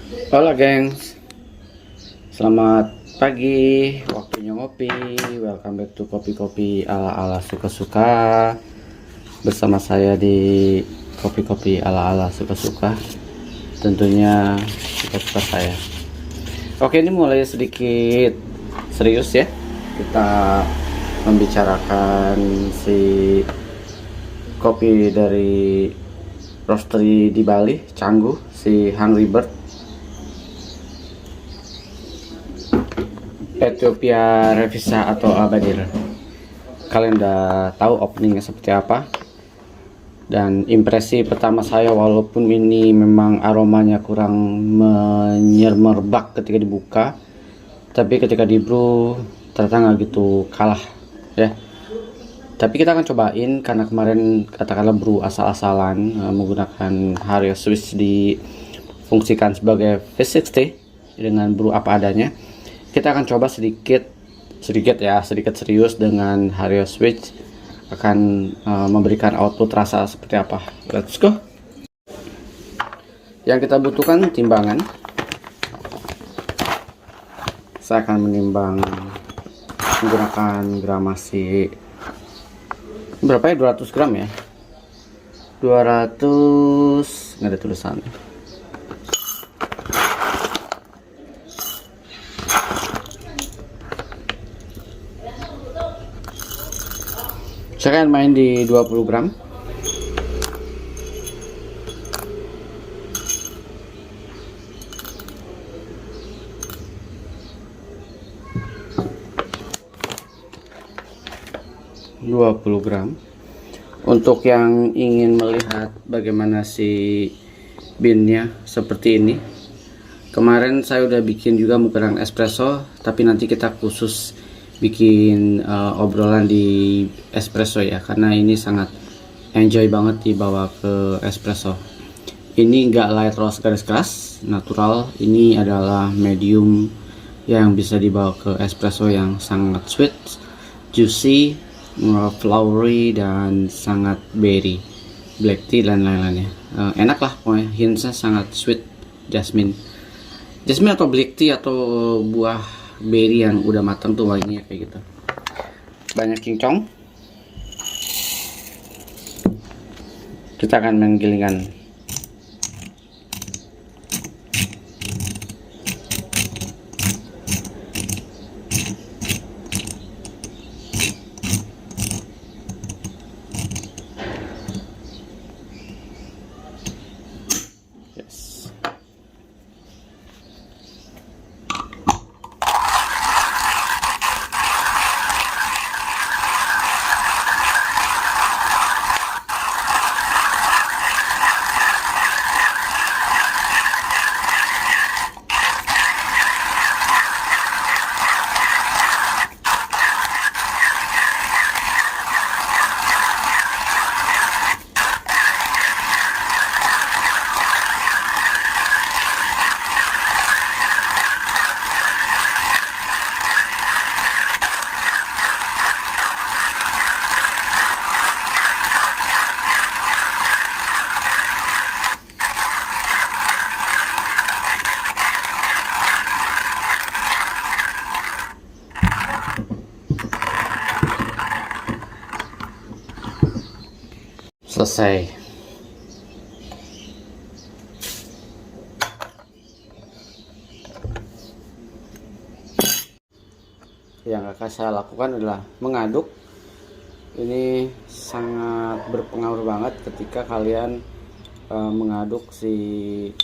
Halo gengs, selamat pagi, waktunya ngopi. Welcome back to kopi-kopi ala-ala suka-suka. Bersama saya di kopi-kopi ala-ala suka-suka. Tentunya suka-suka saya. Oke, ini mulai sedikit serius ya. Kita membicarakan si kopi dari roastery di Bali, Canggu, si Hungry Bird. Ethiopia Revisa atau Abadir. Kalian udah tahu openingnya seperti apa. Dan impresi pertama saya, walaupun ini memang aromanya kurang menyemerbak ketika dibuka, tapi ketika di brew ternyata nggak gitu kalah ya. Tapi kita akan cobain, karena kemarin katakanlah brew asal-asalan menggunakan Hario Swiss difungsikan sebagai V60 dengan brew apa adanya. Kita akan coba sedikit serius dengan Hario Switch, akan memberikan output rasa seperti apa. Let's go. Yang kita butuhkan timbangan. Saya akan menimbang menggunakan gramasi berapa ya, 200 gram ya, 200, nggak ada tulisan. Saya akan main di 20 gram. Untuk yang ingin melihat bagaimana si beannya seperti ini, kemarin saya udah bikin juga menggunakan espresso, tapi nanti kita khusus bikin obrolan di espresso ya, karena ini sangat enjoy banget dibawa ke espresso. Ini enggak light roast garis keras, natural. Ini adalah medium yang bisa dibawa ke espresso yang sangat sweet, juicy, flowery, dan sangat berry, black tea dan lain-lainnya. Enak lah pokoknya, hintsnya sangat sweet, jasmine atau black tea atau buah berry yang udah matang tuh wanginya kayak gitu. Banyak cincong. Kita akan menggilingan. Yes. Selesai. Yang akan saya lakukan adalah mengaduk. Ini sangat berpengaruh banget ketika kalian mengaduk si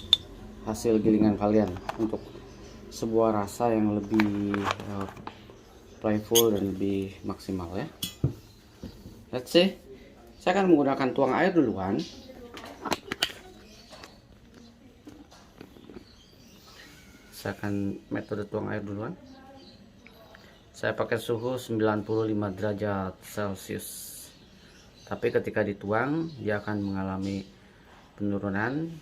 hasil gilingan kalian untuk sebuah rasa yang lebih playful dan lebih maksimal ya. Let's see. Saya akan menggunakan tuang air duluan. Saya akan metode tuang air duluan. Saya pakai suhu 95 derajat Celcius. Tapi ketika dituang dia akan mengalami penurunan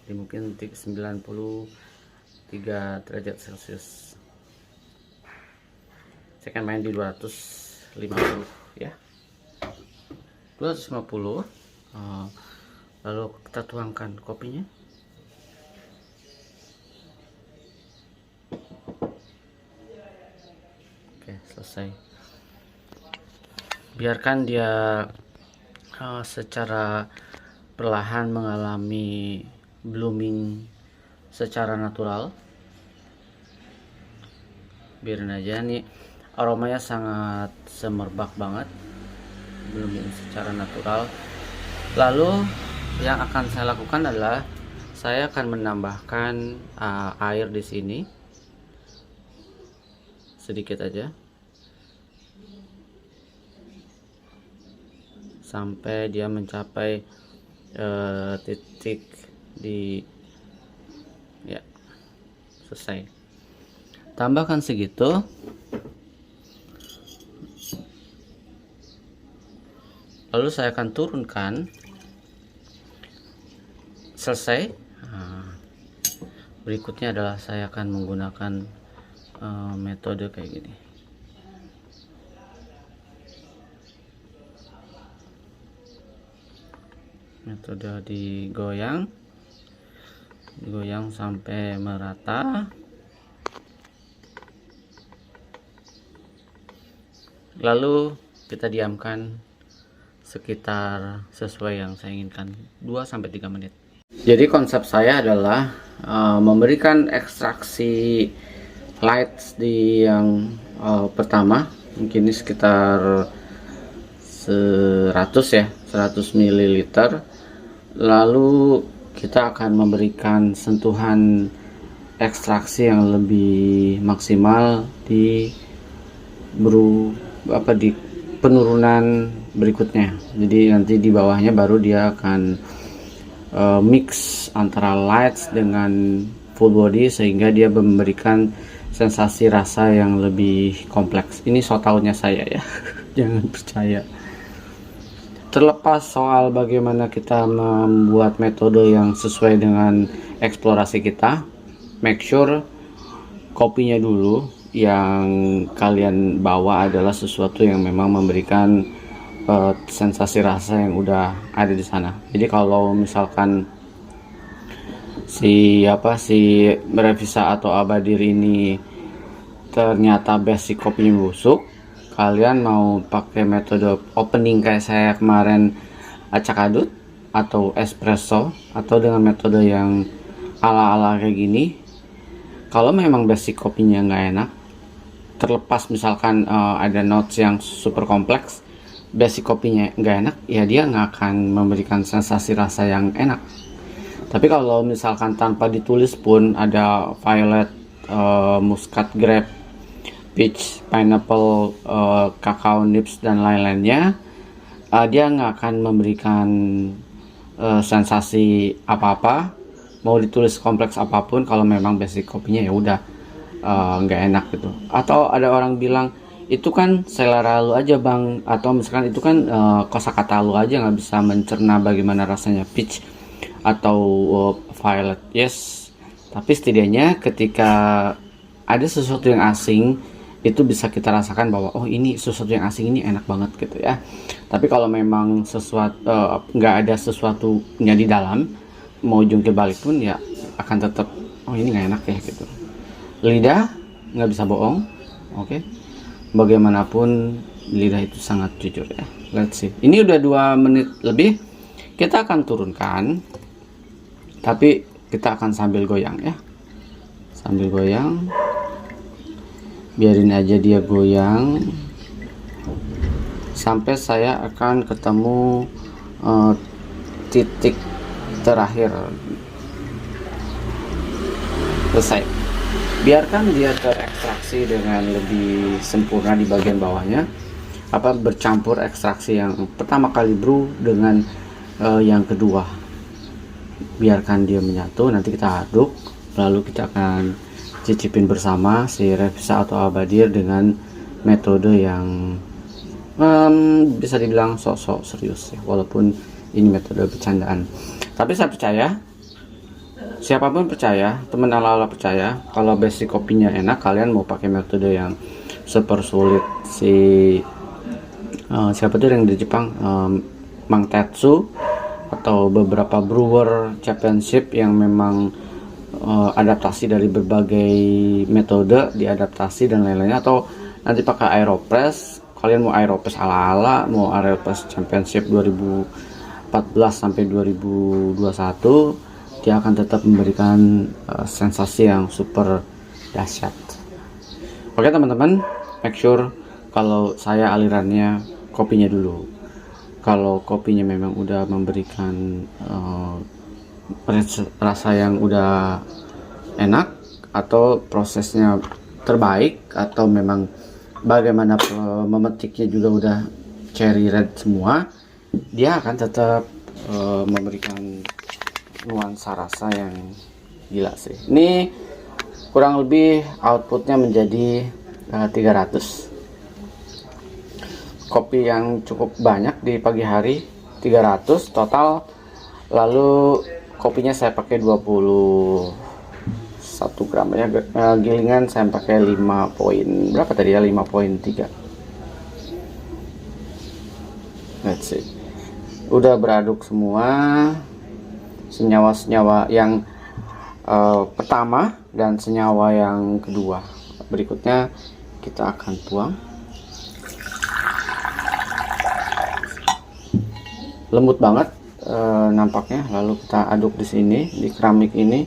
di mungkin 93 derajat Celcius. Saya akan main di 250 ya. 250. Lalu kita tuangkan kopinya. selesai. Biarkan dia secara perlahan mengalami blooming secara natural. Biarin aja nih, aromanya sangat semerbak banget, blooming secara natural. Lalu yang akan saya lakukan adalah saya akan menambahkan air di sini sedikit aja sampai dia mencapai titik di ya selesai. Tambahkan segitu. Lalu saya akan turunkan. Selesai. Berikutnya adalah saya akan menggunakan metode kayak gini. Metode digoyang sampai merata. Lalu kita diamkan sekitar sesuai yang saya inginkan, 2-3 menit. Jadi konsep saya adalah memberikan ekstraksi light di yang pertama, mungkin ini sekitar 100 ml. Lalu kita akan memberikan sentuhan ekstraksi yang lebih maksimal di di penurunan berikutnya. Jadi nanti di bawahnya baru dia akan mix antara lights dengan full body sehingga dia memberikan sensasi rasa yang lebih kompleks. Ini so taunya saya ya. Jangan percaya. Terlepas soal bagaimana kita membuat metode yang sesuai dengan eksplorasi kita, make sure kopinya dulu yang kalian bawa adalah sesuatu yang memang memberikan sensasi rasa yang udah ada di sana. Jadi kalau misalkan si Revisa atau Abadir ini ternyata basic kopinya busuk, kalian mau pakai metode opening kayak saya kemarin, acak adut atau espresso, atau dengan metode yang ala-ala kayak gini, kalau memang basic kopinya nggak enak, terlepas misalkan ada notes yang super kompleks, basic kopinya nggak enak, ya dia nggak akan memberikan sensasi rasa yang enak. Tapi kalau misalkan tanpa ditulis pun ada violet, muscat grape, peach, pineapple, kakao nips dan lain-lainnya, dia nggak akan memberikan sensasi apa-apa. Mau ditulis kompleks apapun, kalau memang basic kopinya ya udah nggak enak gitu. Atau ada orang bilang itu kan selera lu aja bang, atau misalkan itu kan kosakata lu aja nggak bisa mencerna bagaimana rasanya peach atau violet. Yes, tapi setidaknya ketika ada sesuatu yang asing, itu bisa kita rasakan bahwa oh ini sesuatu yang asing ini enak banget gitu ya. Tapi kalau memang sesuatu nggak ada sesuatunya di dalam, mau jungkir balik pun ya akan tetap oh ini nggak enak ya gitu. Lidah nggak bisa bohong, oke. Bagaimanapun lidah itu sangat jujur ya. Let's see. Ini udah 2 menit lebih. Kita akan turunkan, tapi kita akan sambil goyang ya. Sambil goyang. Biarin aja dia goyang sampai saya akan ketemu titik terakhir. Selesai. Biarkan dia terekstraksi dengan lebih sempurna di bagian bawahnya, bercampur ekstraksi yang pertama kali brew dengan yang kedua. Biarkan dia menyatu, nanti kita aduk, lalu kita akan cicipin bersama si Revisa atau Abadir dengan metode yang bisa dibilang sok-sok serius ya, walaupun ini metode bercandaan. Tapi saya percaya, siapapun percaya, teman ala-ala percaya, kalau basic kopinya enak, kalian mau pakai metode yang super sulit. Siapa tuh yang di Jepang, Mang Tetsu, atau beberapa brewer championship yang memang adaptasi dari berbagai metode diadaptasi dan lain-lainnya, atau nanti pakai Aeropress. Kalian mau Aeropress ala-ala, mau Aeropress Championship 2014 sampai 2021, dia akan tetap memberikan sensasi yang super dahsyat. Oke teman-teman, make sure kalau saya alirannya kopinya dulu. Kalau kopinya memang udah memberikan rasa yang udah enak, atau prosesnya terbaik, atau memang bagaimana memetiknya juga udah cherry red semua, dia akan tetap memberikan nuansa rasa yang gila sih. Ini kurang lebih outputnya menjadi 300. Kopi yang cukup banyak di pagi hari, 300 total. Lalu kopinya saya pakai 21 gram ya. Gilingan saya pakai 5 poin berapa tadi ya, 5,3. Let's see. Udah beraduk semua senyawa-senyawa yang pertama dan senyawa yang kedua. Berikutnya kita akan tuang. Lembut banget nampaknya. Lalu kita aduk di sini, di keramik ini.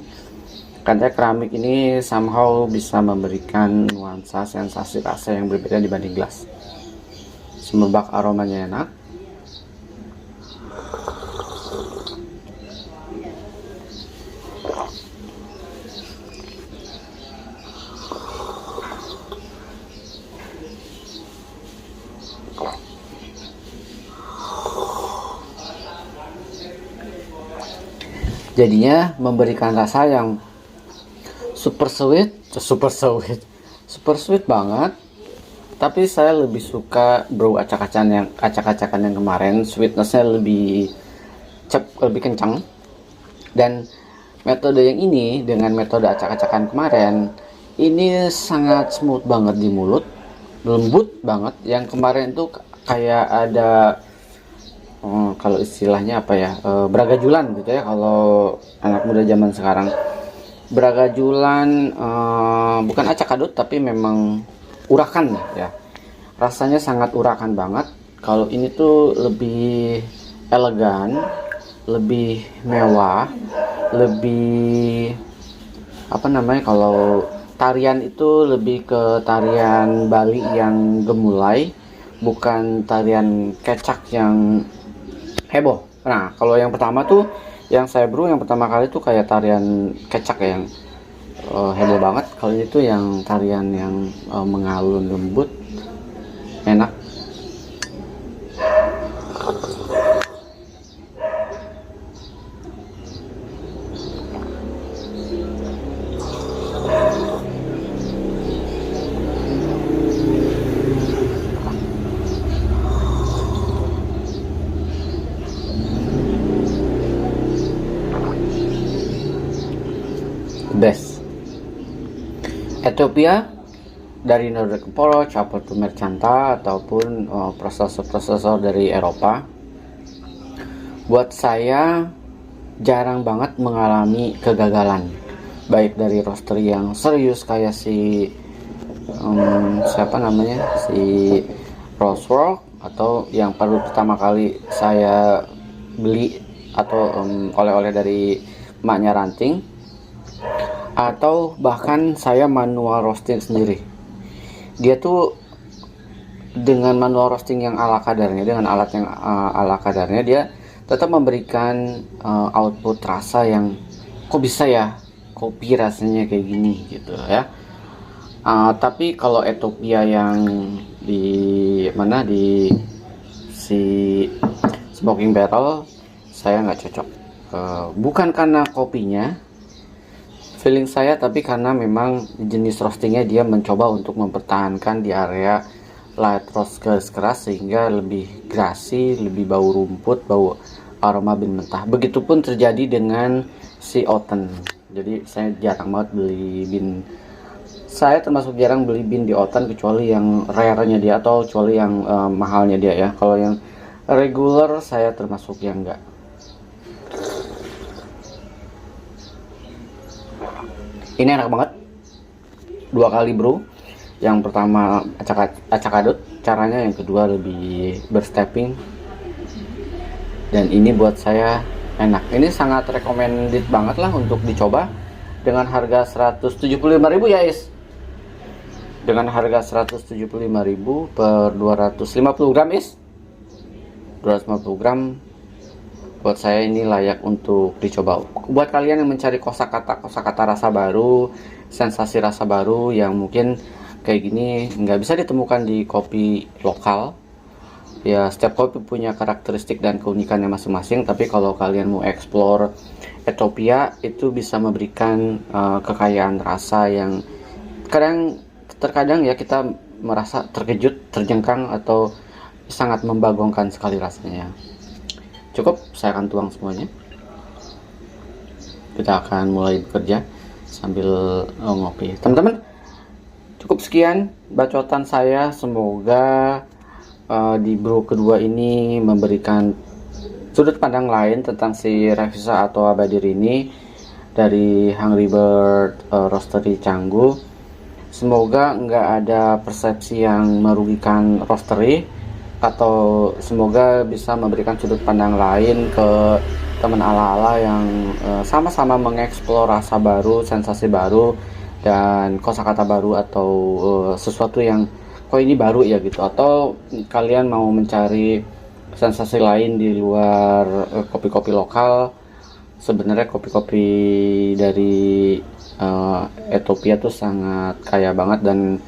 Karena keramik ini somehow bisa memberikan nuansa sensasi rasa yang berbeda dibanding gelas. Semerbak aromanya enak. Jadinya memberikan rasa yang super sweet banget. Tapi saya lebih suka brew acak-acakan yang kemarin, sweetnessnya lebih kencang. Dan metode yang ini dengan metode acak-acakan kemarin ini sangat smooth banget di mulut, lembut banget. Yang kemarin itu kayak ada kalau istilahnya apa ya, beragajulan gitu ya kalau anak muda zaman sekarang. Beragajulan, bukan acak adut tapi memang urakan ya. Rasanya sangat urakan banget. Kalau ini tuh lebih elegan, lebih mewah, lebih apa namanya, kalau tarian itu lebih ke tarian Bali yang gemulai, bukan tarian kecak yang heboh. Nah, kalau yang pertama tuh yang saya brew yang pertama kali tuh kayak tarian kecak ya, yang heboh banget. Kalau ini tuh yang tarian yang mengalun, lembut, enak. Best. Ethiopia dari Northern Approach to Merchanta ataupun prosesor dari Eropa. Buat saya jarang banget mengalami kegagalan, baik dari roastery yang serius kayak si siapa namanya, si Roseworld, atau yang pertama kali saya beli atau oleh-oleh dari maknya Ranting, atau bahkan saya manual roasting sendiri. Dia tuh dengan manual roasting yang ala kadarnya, dengan alat yang ala kadarnya, dia tetap memberikan output rasa yang kok bisa ya kopi rasanya kayak gini gitu ya. Tapi kalau Ethiopia yang di mana, di si smoking barrel, saya nggak cocok. Bukan karena kopinya, feeling saya, tapi karena memang jenis roastingnya dia mencoba untuk mempertahankan di area light roast keras sehingga lebih grasi, lebih bau rumput, bau aroma bin mentah. Begitupun terjadi dengan si Oten. Jadi saya jarang banget beli bin. Saya termasuk jarang beli bin di Oten kecuali yang rare-nya dia atau kecuali yang mahalnya dia ya. Kalau yang regular saya termasuk yang enggak. Ini enak banget, 2 kali brew. Yang pertama acak adut caranya, yang kedua lebih berstepping, dan ini buat saya enak. Ini sangat recommended banget lah untuk dicoba dengan harga 175.000 ya Is. Dengan harga 175.000 per 250 gram Is. 250 gram buat saya ini layak untuk dicoba. Buat kalian yang mencari kosakata rasa baru, sensasi rasa baru yang mungkin kayak gini nggak bisa ditemukan di kopi lokal ya. Setiap kopi punya karakteristik dan keunikannya masing-masing, tapi kalau kalian mau explore Ethiopia itu bisa memberikan kekayaan rasa yang terkadang ya kita merasa terkejut, terjengkang, atau sangat membagongkan sekali rasanya. Cukup, saya akan tuang semuanya. Kita akan mulai bekerja sambil ngopi. Teman-teman, cukup sekian bacotan saya. Semoga di brew kedua ini memberikan sudut pandang lain tentang si Revisa atau Abadir ini dari Hungry Bird Roastery Canggu. Semoga nggak ada persepsi yang merugikan roastery, atau semoga bisa memberikan sudut pandang lain ke teman ala-ala yang sama-sama mengeksplor rasa baru, sensasi baru, dan kosakata baru, atau sesuatu yang kok ini baru ya gitu, atau kalian mau mencari sensasi lain di luar kopi-kopi lokal. Sebenarnya kopi-kopi dari Ethiopia tuh sangat kaya banget, dan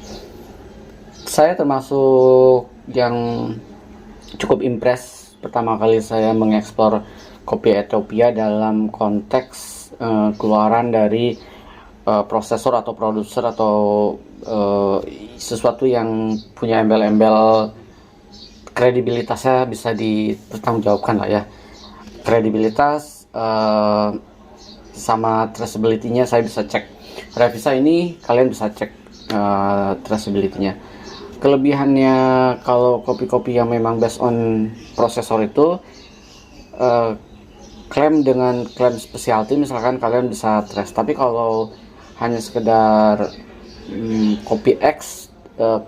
saya termasuk yang cukup impress pertama kali saya mengeksplor kopi Ethiopia dalam konteks keluaran dari prosesor atau produser atau sesuatu yang punya embel-embel kredibilitasnya bisa dipertanggungjawabkan lah ya. Kredibilitas sama traceability-nya saya bisa cek. Revisa ini kalian bisa cek traceability-nya. Kelebihannya kalau kopi-kopi yang memang based on prosesor itu klaim dengan klaim specialty, misalkan kalian bisa trace. Tapi kalau hanya sekedar kopi X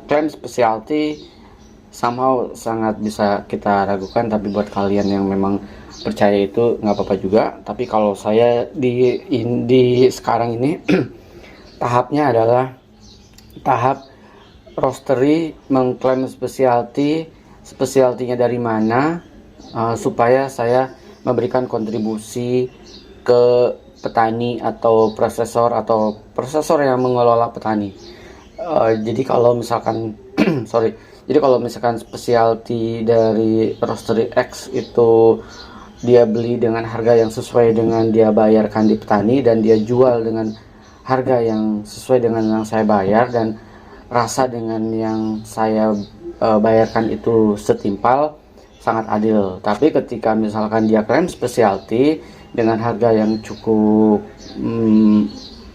klaim specialty, somehow sangat bisa kita ragukan. Tapi buat kalian yang memang percaya itu nggak apa-apa juga. Tapi kalau saya di sekarang ini tahapnya adalah tahap roastery mengklaim spesialtinya dari mana, supaya saya memberikan kontribusi ke petani atau prosesor yang mengelola petani. Jadi kalau misalkan jadi kalau misalkan spesialty dari roastery X itu dia beli dengan harga yang sesuai dengan dia bayarkan di petani, dan dia jual dengan harga yang sesuai dengan yang saya bayar, dan rasa dengan yang saya bayarkan itu setimpal, sangat adil. Tapi ketika misalkan dia klaim specialty dengan harga yang cukup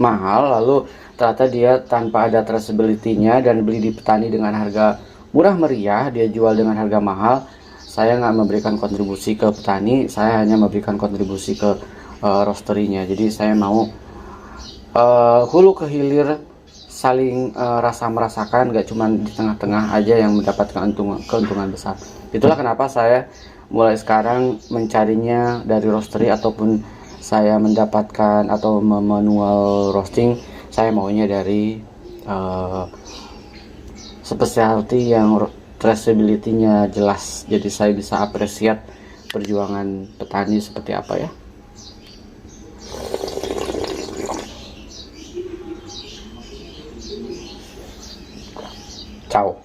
mahal, lalu ternyata dia tanpa ada traceability-nya dan beli di petani dengan harga murah meriah, dia jual dengan harga mahal, saya nggak memberikan kontribusi ke petani, saya hanya memberikan kontribusi ke roastery-nya. Jadi saya mau hulu ke hilir saling rasa merasakan, gak cuma di tengah-tengah aja yang mendapatkan keuntungan besar. Itulah kenapa saya mulai sekarang mencarinya dari roastery, ataupun saya mendapatkan atau manual roasting, saya maunya dari specialty yang traceability-nya jelas. Jadi saya bisa appreciate perjuangan petani seperti apa ya. Ciao.